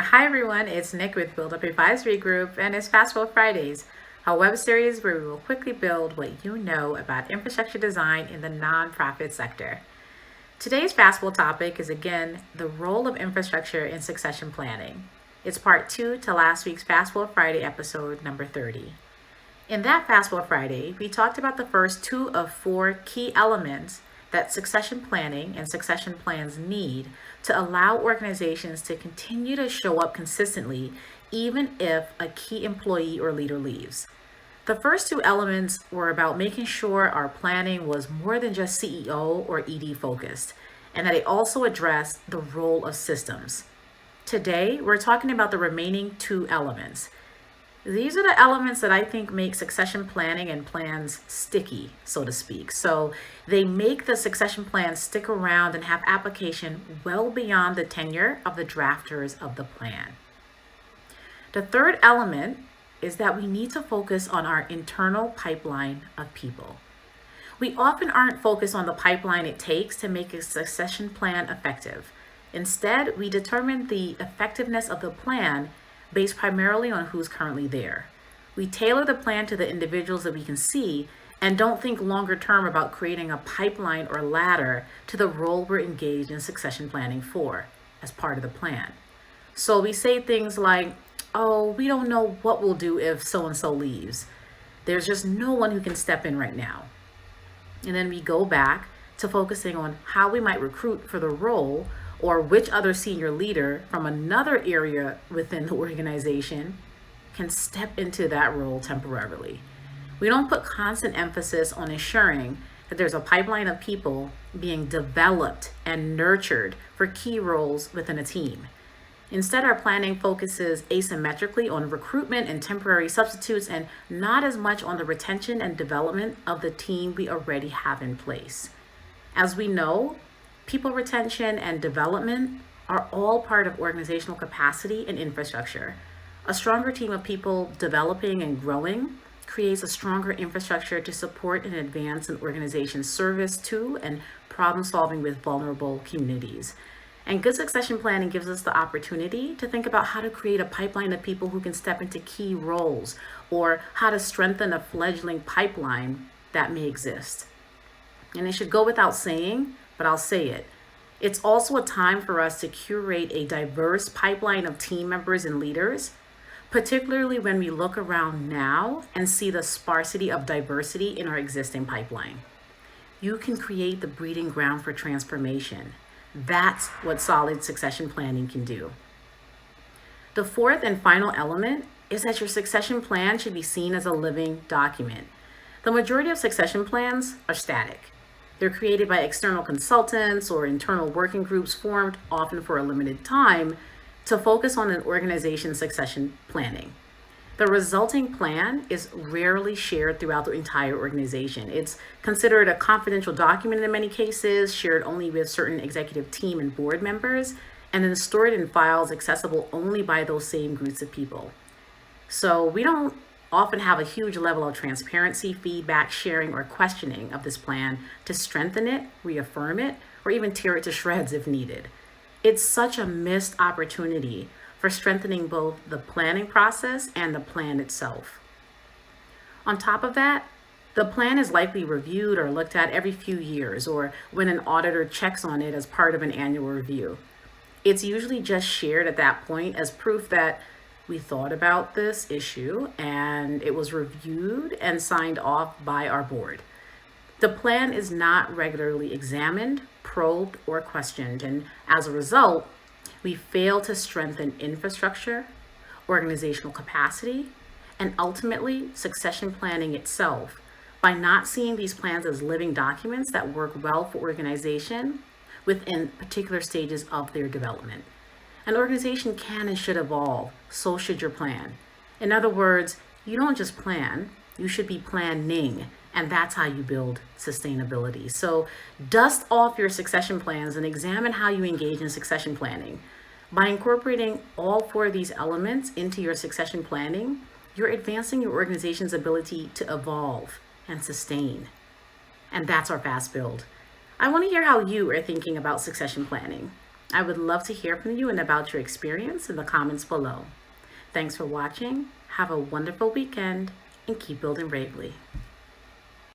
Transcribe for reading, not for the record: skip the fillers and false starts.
Hi everyone, it's Nick with Build Up Advisory Group and it's Fast Build Fridays, a web series where we will quickly build what you know about infrastructure design in the nonprofit sector. Today's Fast Build topic is again the role of infrastructure in succession planning. It's part 2 to last week's Fast Build Friday episode number 30. In that Fast Build Friday, we talked about the first 2 of 4 key elements that succession planning and succession plans need to allow organizations to continue to show up consistently even if a key employee or leader leaves. The first 2 elements were about making sure our planning was more than just CEO or ED focused, and that it also addressed the role of systems. Today, we're talking about the remaining 2 elements. These are the elements that I think make succession planning and plans sticky, so to speak. So they make the succession plan stick around and have application well beyond the tenure of the drafters of the plan. The third element is that we need to focus on our internal pipeline of people. We often aren't focused on the pipeline it takes to make a succession plan effective. Instead, we determine the effectiveness of the plan based primarily on who's currently there. We tailor the plan to the individuals that we can see and don't think longer term about creating a pipeline or ladder to the role we're engaged in succession planning for as part of the plan. So we say things like, oh, we don't know what we'll do if so-and-so leaves. There's just no one who can step in right now. And then we go back to focusing on how we might recruit for the role or which other senior leader from another area within the organization can step into that role temporarily. We don't put constant emphasis on ensuring that there's a pipeline of people being developed and nurtured for key roles within a team. Instead, our planning focuses asymmetrically on recruitment and temporary substitutes and not as much on the retention and development of the team we already have in place. As we know, people retention and development are all part of organizational capacity and infrastructure. A stronger team of people developing and growing creates a stronger infrastructure to support and advance an organization's service to and problem solving with vulnerable communities. And good succession planning gives us the opportunity to think about how to create a pipeline of people who can step into key roles or how to strengthen a fledgling pipeline that may exist. And it should go without saying, but I'll say it. It's also a time for us to curate a diverse pipeline of team members and leaders, particularly when we look around now and see the sparsity of diversity in our existing pipeline. You can create the breeding ground for transformation. That's what solid succession planning can do. The fourth and final element is that your succession plan should be seen as a living document. The majority of succession plans are static. They're created by external consultants or internal working groups formed often for a limited time to focus on an organization's succession planning. The resulting plan is rarely shared throughout the entire organization. It's considered a confidential document in many cases, shared only with certain executive team and board members, and then stored in files accessible only by those same groups of people. So we don't often have a huge level of transparency, feedback, sharing, or questioning of this plan to strengthen it, reaffirm it, or even tear it to shreds if needed. It's such a missed opportunity for strengthening both the planning process and the plan itself. On top of that, the plan is likely reviewed or looked at every few years or when an auditor checks on it as part of an annual review. It's usually just shared at that point as proof that we thought about this issue and it was reviewed and signed off by our board. The plan is not regularly examined, probed, or questioned, and as a result, we fail to strengthen infrastructure, organizational capacity, and ultimately succession planning itself by not seeing these plans as living documents that work well for organization within particular stages of their development. An organization can and should evolve, so should your plan. In other words, you don't just plan, you should be planning, and that's how you build sustainability. So dust off your succession plans and examine how you engage in succession planning. By incorporating all 4 of these elements into your succession planning, you're advancing your organization's ability to evolve and sustain. And that's our fast build. I want to hear how you are thinking about succession planning. I would love to hear from you and about your experience in the comments below. Thanks for watching. Have a wonderful weekend and keep building bravely.